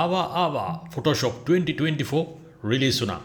ආවා Photoshop 2024 release වුණා.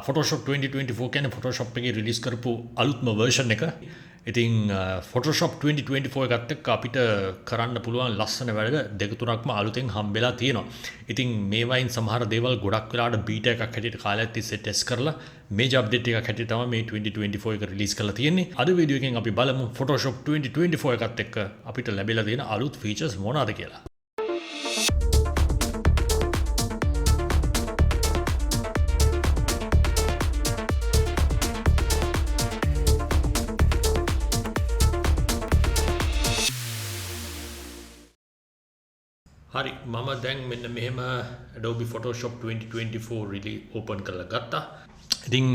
Photoshop 2024 කියන්නේ ෆොටෝෂොප් එකේ රිලීස් කරපු අලුත්ම වර්ෂන් එක. ඉතින් ෆොටෝෂොප් 2024 එකත් එක්ක අපිට කරන්න පුළුවන් ලස්සන වැඩ දෙක තුනක්ම අලුතෙන් හම්බෙලා තියෙනවා. ඉතින් මේවායින් සමහර දේවල් ගොඩක් වෙලාවට බීටා එකක් හැටියට කාලයක් තිස්සේ ටෙස්ට් කරලා මේජර් අප්ඩේට් එකක් හැටියට තමයි මේ 2024 එක රිලීස් කරලා තියෙන්නේ. අද වීඩියෝ එකෙන් අපි බලමු ෆොටෝෂොප් 2024 එකත් එක්ක අපිට ලැබිලා තියෙන අලුත් ෆීචර්ස් මොනවාද කියලා. හරි මම දැන් මෙන්න මෙහෙම Adobe Photoshop 2024 really open කරලා ගත්තා. ඉතින්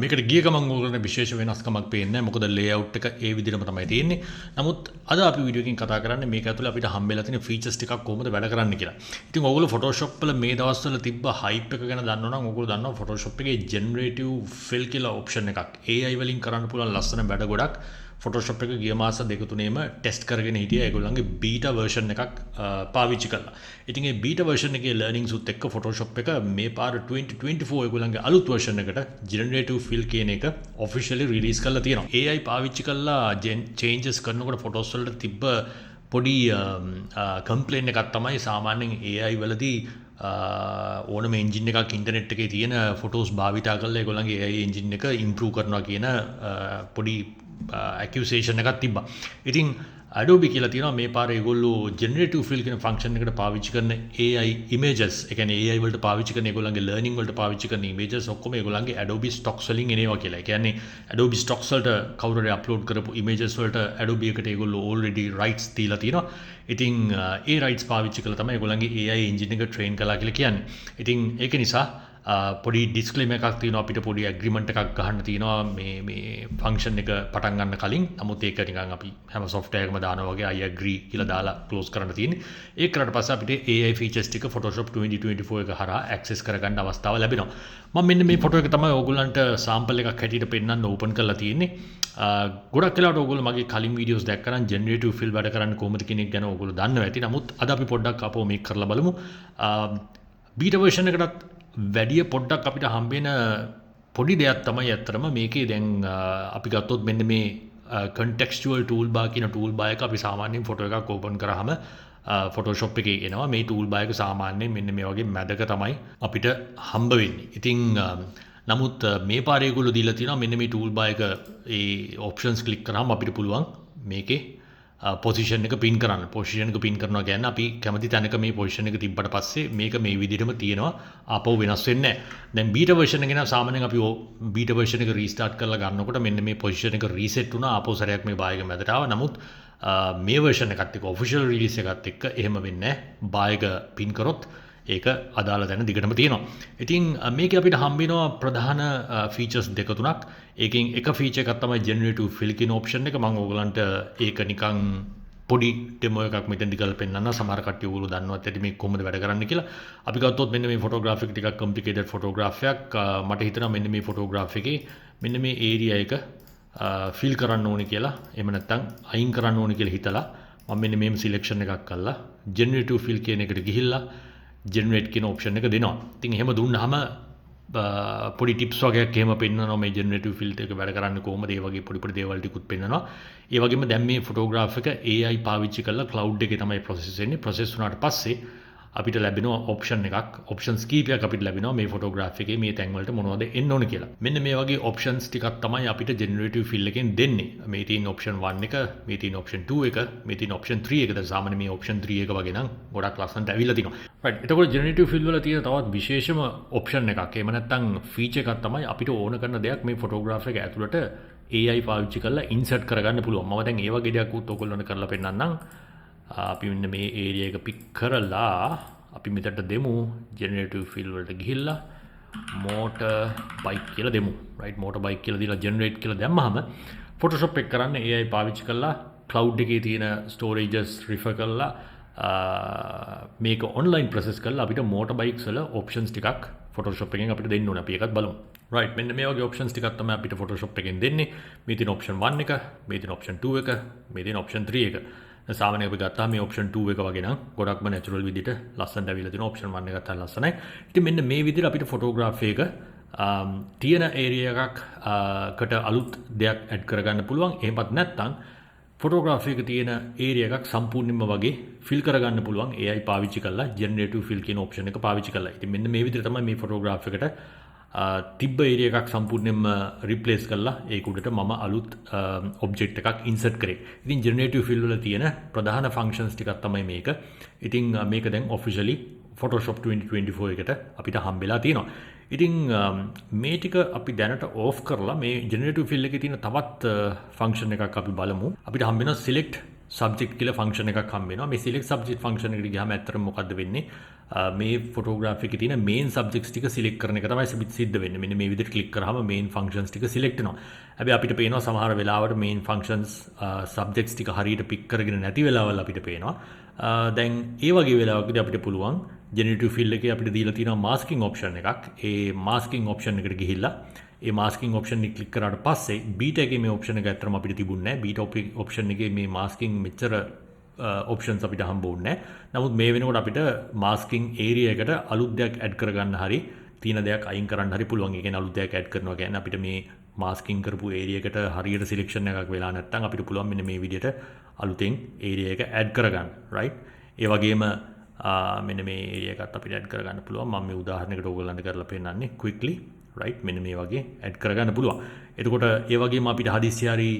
මේකට ගිය ගමන් ඕගොල්ලන්ට විශේෂ වෙනස්කමක් පේන්නේ නැහැ. මොකද layout එක ඒ විදිහටම තමයි තියෙන්නේ. නමුත් අද අපි වීඩියෝ එකකින් කතා කරන්නේ මේක ඇතුළේ අපිට හම්බෙලා තියෙන features ටිකක් කොහොමද වැඩ කරන්නේ කියලා. ඉතින් ඕගොල්ලෝ Photoshop වල මේ දවස්වල තිබ්බ hype එක ගැන දන්නවනම් ඕගොල්ලෝ දන්නවා Photoshop එකේ generative fill කියලා option එකක්. AI වලින් කරන්න පුළුවන් ලස්සන වැඩ ගොඩක් Photoshop එක ගිය මාස දෙක තුනේම ටෙස්ට් කරගෙන හිටියා ඒගොල්ලන්ගේ බීටා version එකක් පාවිච්චි කරලා. ඉතින් ඒ බීටා version එකේ learnings උත් එක්ක Photoshop එක මේ පාර 2024 ඒගොල්ලන්ගේ අලුත් version එකට generative fill කියන එක officially release කරලා තියෙනවා. AI පාවිච්චි කරලා changes කරනකොට photos වලට තිබ්බ පොඩි complaint එකක් තමයි සාමාන්‍යයෙන් AI වලදී ඕනම එන්ජින් එකක් ඉන්ටර්නෙට් එකේ තියෙන ෆොටෝස් භාවිතා කරලා ඒගොල්ලන්ගේ AI එන්ජින් එක ඉම්ප්‍රූව් කරනවා කියන පොඩි accusation එකක් තිබ්බා. ඉතින් Adobe කියලා තියෙනවා මේ පාර ඒගොල්ලෝ generative fill කියන function එකට පාවිච්චි කරන AI images, ඒ කියන්නේ AI වලට පාවිච්චි කරන ඒගොල්ලන්ගේ learning වලට පාවිච්චි කරන images ඔක්කොම ඒගොල්ලන්ගේ Adobe stocks වලින් එනවා කියලා. ඒ කියන්නේ Adobe stocks වලට කවුරු හරි upload කරපු images වලට Adobe එකට ඒගොල්ලෝ already rights දීලා තියෙනවා. ඉතින් ඒ rights පාවිච්චි කරලා තමයි ඒගොල්ලන්ගේ AI engine එක train කළා කියලා කියන්නේ. ඉතින් ඒක නිසා පොඩි ඩිස්ක්ලේමර් එකක් තියෙනවා අපිට පොඩි ඇග්‍රීමන්ට් එකක් ගහන්න තියෙනවා මේ ෆන්ක්ෂන් එක පටන් ගන්න කලින්. නමුත් ඒක නිකන් අපි හැම software එකම දානවා වගේ I agree කියලා දාලා close කරන්න තියෙන්නේ. ඒක කරලා පස්සේ අපිට AI features ටික Photoshop 2024 එක හරහා access කරගන්න අවස්ථාව ලැබෙනවා. මම මෙන්න මේ ෆොටෝ එක තමයි ඕගොල්ලන්ට sample එකක් හැටියට පෙන්නන්න open කරලා තියෙන්නේ. ගොඩක් වෙලාවට ඕගොල්ලෝ මගේ කලින් වීඩියෝස් දැක්කනම් generative fill වැඩ කරන්න කොහොමද කියන එක ගැන ඕගොල්ලෝ දන්නවා ඇති. නමුත් අද අපි පොඩ්ඩක් අපෝ මේක කරලා බලමු. beta version එකටත් වැඩිය පොඩ්ඩක් අපිට හම්බෙන පොඩි දෙයක් තමයි ඇත්තටම මේකේ දැන් අපි ගත්තොත් මෙන්න මේ contextual toolbar කියන toolbar එක අපි සාමාන්‍යයෙන් ෆොටෝ එකක් open කරාම Photoshop එකේ එනවා. මේ toolbar එක සාමාන්‍යයෙන් මෙන්න මේ වගේ මැදක තමයි අපිට හම්බ වෙන්නේ. ඉතින් නමුත් මේ පාරේ ඒගොල්ලෝ දීලා තියෙනවා මෙන්න මේ toolbar එක ඒ options click කරාම අපිට පුළුවන් මේකේ පොසිෂන් එක පින් කරන්න. පොසිෂන් එක පින් කරනවා කියන්නේ අපි කැමති තැනක මේ පොසිෂන් එක තිබ්බට පස්සේ මේක මේ විදිහටම තියෙනවා. ආපහු වෙනස් වෙන්නේ නැහැ. දැන් බීටා version එක නම් සාමාන්‍යයෙන් අපි බීටා version එක රීස්ටාර්ට් කරලා ගන්නකොට මෙන්න මේ පොසිෂන් එක රීසෙට් වුණා. ආපහු සැරයක් මේ බායක මැදට ආවා. නමුත් මේ version එකත් එක්ක official release එකත් එක්ක එහෙම වෙන්නේ නැහැ. බායක පින් කරොත් ඒක අදාළ තැන දිගටම තියෙනවා. ඉතින් මේක අපිට හම්බ වෙනවා ප්‍රධාන ෆීචර්ස් දෙක තුනක්. ඒකෙන් එක ෆීචර් එකක් තමයි generative fill කියන option එක. මම ඕගලන්ට ඒක නිකන් පොඩි ඩෙමෝ එකක් මෙතෙන්දි කරලා පෙන්නන්න. සමහර කට්ටිය ඕගොල්ලෝ දන්නවත් ඇති මේක කොහොමද වැඩ කරන්නේ කියලා. අපි ගත්තොත් මෙන්න මේ ෆොටෝග්‍රාෆ් එක ටිකක් complicated ෆොටෝග්‍රාෆ් එකක්. මට හිතෙනවා මෙන්න මේ ෆොටෝග්‍රාෆ් එකේ මෙන්න මේ area එක fill කරන්න ඕනේ කියලා. එහෙම නැත්නම් අයින් කරන්න ඕනේ කියලා හිතලා මම මෙන්න මේම selection එකක් කළා. generative fill කියන එකට ගිහිල්ලා generate කියන option එක දෙනවා. ඉතින් එහෙම දුන්නාම පොඩි tips වගේක් එහෙම පෙන්නනවා මේ generative fill එක වැඩ කරන්නේ කොහොමද ඒ වගේ පොඩි දේවල් ටිකුත් පෙන්නනවා. ඒ වගේම දැන් මේ photograph එක AI පාවිච්චි කරලා cloud එකේ තමයි process වෙන්නේ. process වුණාට පස්සේ අපිට ලැබෙනවා option එකක්. options කීපයක් අපිට ලැබෙනවා මේ photograph එකේ මේ තැන් වලට මොනවද එන්න ඕන කියලා. මෙන්න මේ වගේ options ටිකක් තමයි අපිට generative fill එකෙන් දෙන්නේ. මේ තියෙන option 1 එක, මේ තියෙන option 2 එක, මේ තියෙන option 3 එක. දැන් සාමාන්‍ය මේ option 3 එක වගේ නම් ගොඩක් ලස්සනට ඇවිල්ලා තිනවා. right. එතකොට generative fill වල තියෙන තවත් විශේෂම option එකක්. එහෙම නැත්නම් feature එකක් තමයි අපිට ඕන කරන දෙයක් මේ photograph එක ඇතුළට AI පාවිච්චි කරලා insert කරගන්න පුළුවන්. මම දැන් ඒ වගේ දෙයක් උත් ඔයගොල්ලන්ට කරලා පෙන්නන්නම්. අපි මෙන්න මේ area එක pick කරලා අපි මෙතනට දෙමු generative fill වලට ගිහිල්ලා motor bike කියලා දෙමු. right, motor bike කියලා දීලා generate කියලා දැම්මහම Photoshop එක කරන්නේ AI පාවිච්චි කරලා cloud එකේ තියෙන storages refer කරලා මේක online process කරලා අපිට motor bikes වල options ටිකක් Photoshop එකෙන් අපිට දෙන්න ඕනේ. අපි ඒකත් බලමු. right, මෙන්න මේ වගේ options ටිකක් තමයි අපිට Photoshop එකෙන් දෙන්නේ. මේ තියෙන option 1 එක, මේ තියෙන option 2 එක, මේ තියෙන option 3 එක. සාමාන්‍යයෙන් අපි ගත්තාම මේ option 2 එක වගේ නම් ගොඩක්ම natural විදිහට ලස්සනට අවිලා තියෙනවා. option 1 එක ගත්තාම ලස්සනයි. ඉතින් මෙන්න මේ විදිහට අපිට photography එක තියෙන area එකකට අලුත් දෙයක් add කරගන්න පුළුවන්. එහෙමත් නැත්නම් photography එක තියෙන area එකක් සම්පූර්ණයෙන්ම වගේ fill කරගන්න පුළුවන් AI පාවිච්චි කරලා generative fill කියන option එක පාවිච්චි කරලා. ඉතින් මෙන්න මේ විදිහට තමයි මේ photography එකට තිබ්බ area එකක් සම්පූර්ණයෙන්ම replace කරලා ඒක උඩට මම අලුත් object එකක් insert කරේ. ඉතින් generative fill වල තියෙන ප්‍රධාන functions ටිකක් තමයි මේක. ඉතින් මේක දැන් officially Photoshop 2024 එකට අපිට හම්බෙලා තියෙනවා. ඉතින් මේ ටික අපි දැනට off කරලා මේ generative fill එකේ තියෙන තවත් function එකක් අපි බලමු. අපිට හම්බ වෙනවා select subject කියලා function එකක් හම්බ වෙනවා. මේ select subject function එකට ගියාම ඇත්තටම මොකද්ද වෙන්නේ? මේ photography එකේ තියෙන main subjects ටික select කරන එක තමයි සිද්ධ වෙන්නේ. මෙන්න මේ විදිහට click කරාම main functions ටික select වෙනවා. හැබැයි අපිට පේනවා සමහර වෙලාවට main functions subjects ටික හරියට pick කරගෙන නැති වෙලාවල් අපිට පේනවා. දැන් ඒ වගේ වෙලාවකදී අපිට පුළුවන් generative fill එකේ අපිට දීලා තියෙනවා masking option එකක්. ඒ masking option එකට ගිහිල්ලා ඒ masking option එක click කරාට පස්සේ beta එකේ මේ option එක ඇත්තටම අපිට තිබුණේ නැහැ. beta option එකේ මේ masking මෙච්චර options අපිට හම්බුන්නේ නැහැ. නමුත් මේ වෙනකොට අපිට masking area එකට අලුත් දෙයක් add කරගන්න හරි තියෙන දෙයක් අයින් කරන්න හරි පුළුවන්. ඒ කියන්නේ අලුත් දෙයක් add කරනවා කියන්නේ අපිට මේ masking කරපු area එකට හරියට selection එකක් වෙලා නැත්නම් අපිට පුළුවන් මෙන්න මේ විදිහට අලුතෙන් area එක add කරගන්න. right? ඒ වගේම මෙන්න මේ area එකත් අපිට add කරගන්න පුළුවන්. මම මේ උදාහරණයකට ඕගොල්ලන්ට කරලා පෙන්නන්නේ quickly. right? මෙන්න මේ වගේ add කරගන්න පුළුවන්. එතකොට ඒ වගේම අපිට හදිස්සි හරි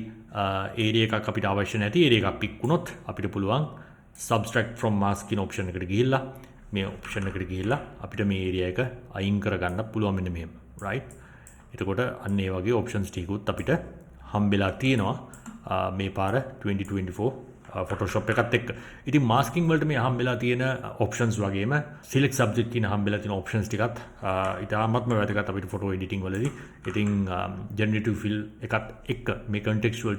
area එකක් අපිට අවශ්‍ය නැති area එකක් පික් වුණොත් අපිට පුළුවන් subtract from mask කියන option එකට ගිහිල්ලා මේ option එකට ගිහිල්ලා අපිට මේ area එක අයින් කරගන්න පුළුවන් මෙන්න මෙහෙම. right? එතකොට අන්න ඒ වගේ options ටිකුත් අපිට හම්බෙලා තියෙනවා මේ පාර 2024 Photoshop එකත් එක්ක. ඉතින් masking වලට මේ හම්බෙලා තියෙන options වගේම select subject කියන හම්බෙලා තියෙන options ටිකත් ඉතාමත්ම වැදගත් අපිට photo editing වලදී. ඉතින් generative fill එකත් එක්ක මේ contextual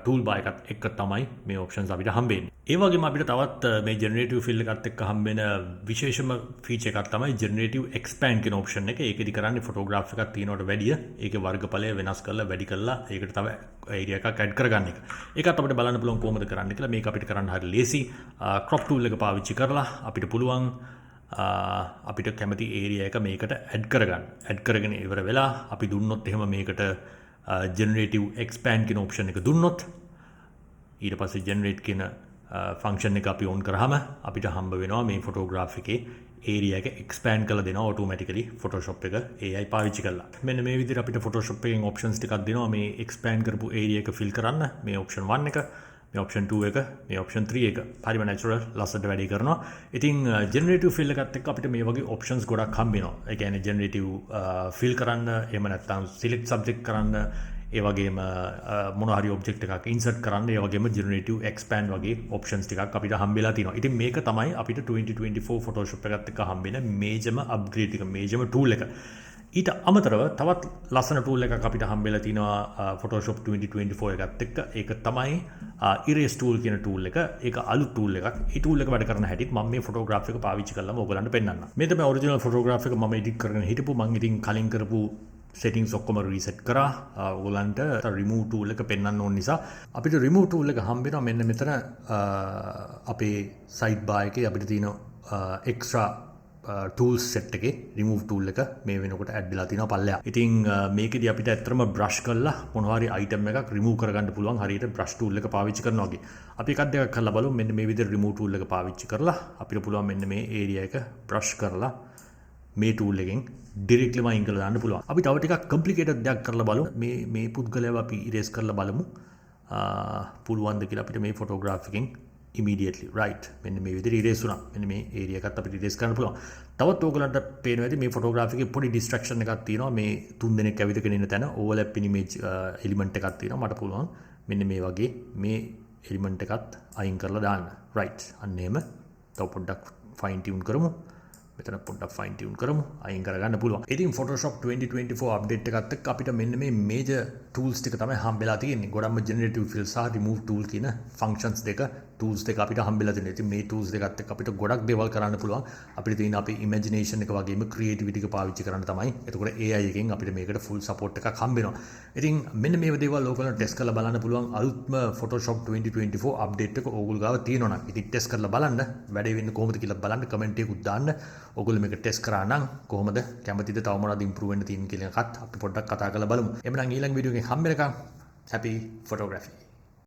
toolbar එකත් එක්ක තමයි මේ options අපිට හම්බෙන්නේ. ඒ වගේම අපිට තවත් මේ generative fill එකත් එක්ක හම්බෙන විශේෂම feature එකක් තමයි generative expand කියන option එක. ඒකෙදි කරන්නේ photograph එකක් තියෙනවට වැඩිය ඒකේ වර්ගඵලය වෙනස් කරලා වැඩි කරලා ඒකට තව area එකක් add කරගන්න එක. ඒකත් අපිට බලන්න පුළුවන් කොහොමද කරන්නේ කියලා. මේක අපිට කරන්න හරි ලේසි. crop tool එක පාවිච්චි කරලා අපිට පුළුවන් අපිට කැමති area එක මේකට add කරගන්න. add කරගෙන ඉවර වෙලා අපි දුන්නොත් එහෙම මේකට generative expand කියන option එක දුන්නොත් ඊට පස්සේ generate කියන function එක අපි on කරාම අපිට හම්බ වෙනවා මේ photograph එකේ area එක expand කරලා දෙනවා automatically Photoshop එක AI පාවිච්චි කරලා. මෙන්න මේ විදිහට අපිට Photoshop එකෙන් options ටිකක් දෙනවා මේ expand කරපු area එක fill කරන්න. මේ option 1 එක, මේ option 2 එක, මේ option 3 එක. හරිම natural ලස්සනට වැඩි කරනවා. ඉතින් generative fill එකත් එක්ක අපිට මේ වගේ options ගොඩක් හම්බ වෙනවා. ඒ කියන්නේ generative fill කරන්න, එහෙම නැත්නම් select subject කරන්න, ඒ වගේම මොන හරි object එකක් insert කරන්න, ඒ වගේම generative expand වගේ options ටිකක් අපිට හම්බෙලා තියෙනවා. ඉතින් මේක තමයි අපිට 2024 Photoshop එකත් එක්ක හම්බෙන මේජම upgrade එක, මේජම tool එක. ඊට අමතරව තවත් ලස්සන tool එකක් අපිට හම්බෙලා තිනවා Photoshop 2024 එකත් එක්ක. ඒක තමයි erase tool කියන tool එක. ඒක අලුත් tool එකක්. ඒ tool එක වැඩ කරන හැටිත් මම මේ photograph එක පාවිච්චි කරලාම ඔයගලන්ට පෙන්නන්නම්. මේ තමයි original photograph එක මම edit කරගෙන හිටපු. මම ඉතින් කලින් කරපු settings ඔක්කොම reset කරා. ඔයගලන්ට remove tool එක පෙන්වන්න ඕන නිසා අපිට remove tool එක හම්බ වෙනවා මෙන්න මෙතන අපේ sidebar එකේ අපිට තියෙන extra tools set එකේ remove tool එක මේ වෙනකොට add වෙලා තියෙනවා පල්ලෙහා. ඉතින් මේකෙදි අපිට ඇත්තටම brush කරලා මොනවා හරි item එකක් remove කරගන්න පුළුවන් හරියට brush tool එක පාවිච්චි කරනවා වගේ. අපි එකක් දෙකක් කරලා බලමු. මෙන්න මේ විදිහට remove tool එක පාවිච්චි කරලා අපිට පුළුවන් මෙන්න මේ area එක brush කරලා මේ tool එකෙන් directly වයින් කරලා දාන්න පුළුවන්. අපි තව ටිකක් complicated දෙයක් කරලා බලමු. මේ පුද්ගලයාව අපි erase කරලා බලමු. පුළුවන්ද කියලා අපිට මේ photograph එකෙන් immediately right මෙන්න මේ විදිහට erase වුණා. මෙන්න මේ area එකත් අපිට erase කරන්න පුළුවන්. තවත් ඕගලන්ට පේනවා ඇති මේ photograph එකේ පොඩි distraction එකක් තියෙනවා. මේ තුන් දෙනෙක් ඇවිදගෙන ඉන්න තැන overlapping image element එකක් තියෙනවා. මට පුළුවන් මෙන්න මේ වගේ මේ element එකත් අයින් කරලා දාන්න. right අන්න එහෙම. තව පොඩ්ඩක් fine tune කරමු. මෙතන පොඩ්ඩක් fine tune කරමු. අයින් කරගන්න පුළුවන්. ඉතින් Photoshop 2024 update එකත් එක්ක අපිට මෙන්න මේ major tools ටික තමයි හම්බෙලා තියෙන්නේ. ගොඩක්ම generative fill සහ remove tool කියන functions දෙක tools දෙක අපිට හම්බෙලා තියෙනවා. ඉතින් මේ tools දෙකත් එක්ක අපිට ගොඩක් දේවල් කරන්න පුළුවන්. අපිට තියෙන අපේ imagination එක වගේම creativity එක පාවිච්චි කරන්න තමයි. එතකොට AI එකෙන් අපිට මේකට full support එකක් හම්බෙනවා. ඉතින් මෙන්න මේ දේවල් ඕගොල්ලෝ ටෙස්ට් කරලා බලන්න පුළුවන්. අලුත්ම Photoshop 2024 update එක ඕගොල්ලෝ ගාව තියෙනවා නම්. ඉතින් ටෙස්ට් කරලා බලන්න. වැඩේ වෙන්නේ කොහොමද කියලා බලන්න කමෙන්ට් එකකුත් දාන්න. ඔයගොල්ලෝ මේක ටෙස්ට් කරා නම් කොහොමද කැමතිද තව මොනවද ඉම්ප්‍රූව් වෙන්න තියෙන කියලා එකත් අපි පොඩ්ඩක් කතා කරලා බලමු. එhmenan ඊළඟ වීඩියෝ එකෙන් හම්බ වෙනකම් happy photography.